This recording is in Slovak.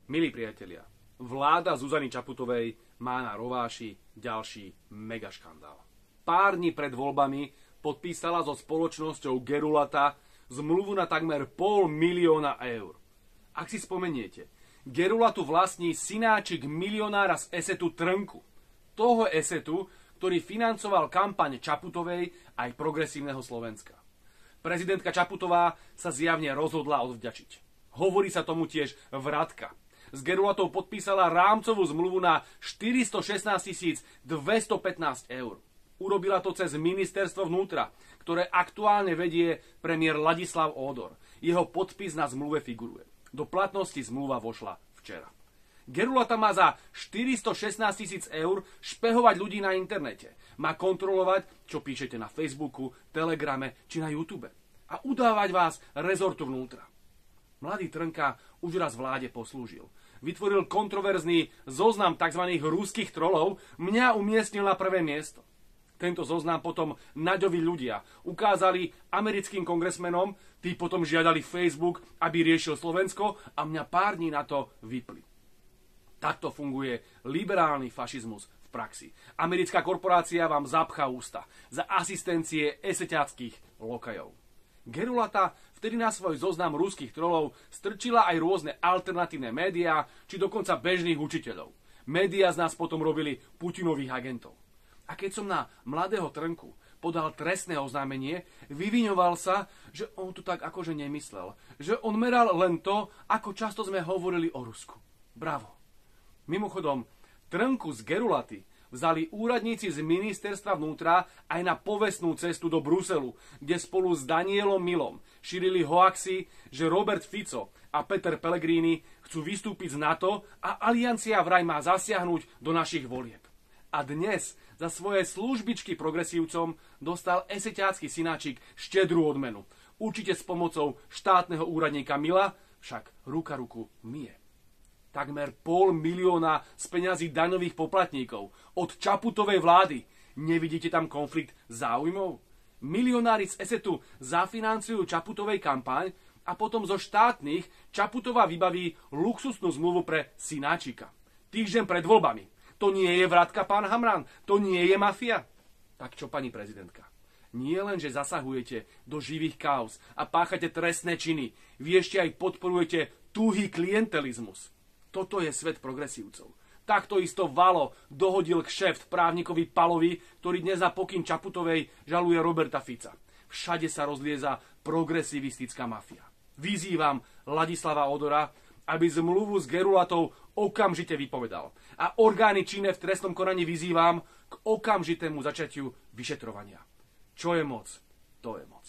Milí priatelia, vláda Zuzany Čaputovej má na rováši ďalší megaškandál. Pár dní pred voľbami podpísala so spoločnosťou Gerulata zmluvu na takmer 500 000 eur. Ak si spomeniete, Gerulatu vlastní synáčik milionára z Esetu Trnku. Toho Esetu, ktorý financoval kampaň Čaputovej aj Progresívneho Slovenska. Prezidentka Čaputová sa zjavne rozhodla odvďačiť. Hovorí sa tomu tiež vratka. S Gerulatou podpísala rámcovú zmluvu na 416 215 eur. Urobila to cez ministerstvo vnútra, ktoré aktuálne vedie premiér Ladislav Ódor. Jeho podpis na zmluve figuruje. Do platnosti zmluva vošla včera. Gerulata má za 416 000 eur špehovať ľudí na internete. Má kontrolovať, čo píšete na Facebooku, Telegrame či na YouTube. A udávať vás rezortu vnútra. Mladý Trnka už raz vláde poslúžil. Vytvoril kontroverzný zoznam tzv. Ruských trolov, mňa umiestnil na prvé miesto. Tento zoznam potom naďoví ľudia ukázali americkým kongresmenom, tí potom žiadali Facebook, aby riešil Slovensko a mňa pár dní na to vypli. Takto funguje liberálny fašizmus v praxi. Americká korporácia vám zapchá ústa za asistencie eseťackých lokajov. Gerulata vtedy na svoj zoznam ruských trolov strčila aj rôzne alternatívne médiá, či dokonca bežných učiteľov. Médiá z nás potom robili Putinových agentov. A keď som na mladého Trnku podal trestné oznámenie, vyviňoval sa, že on to tak akože nemyslel. Že on meral len to, ako často sme hovorili o Rusku. Bravo. Mimochodom, Trnku z Gerulaty vzali úradníci z ministerstva vnútra aj na povestnú cestu do Bruselu, kde spolu s Danielom Milom šírili hoaxy, že Robert Fico a Peter Pellegrini chcú vystúpiť z NATO a aliancia vraj má zasiahnuť do našich volieb. A dnes za svoje službičky progresívcom dostal eseťácky synáčik štedrú odmenu. Určite s pomocou štátneho úradníka Mila, však ruka ruku myje. Takmer 500 000 z peňazí daňových poplatníkov od Čaputovej vlády. Nevidíte tam konflikt záujmov? Milionári z Esetu zafinancujú Čaputovej kampaň a potom zo štátnych Čaputová vybaví luxusnú zmluvu pre synáčika. Týždeň pred voľbami. To nie je vratka, pán Hamran? To nie je mafia? Tak čo, pani prezidentka? Nie len, že zasahujete do živých kauz a páchate trestné činy, vy ešte aj podporujete tuhý klientelizmus. Toto je svet progresívcov. Takto isto Valo dohodil kšeft právnikovi Palovi, ktorý dnes na pokyn Čaputovej žaluje Roberta Fica. Všade sa rozlieza progresivistická mafia. Vyzývam Ladislava Ódora, aby zmluvu s Gerulatou okamžite vypovedal. A orgány činné v trestnom konaní vyzývam k okamžitému začatiu vyšetrovania. Čo je moc, to je moc.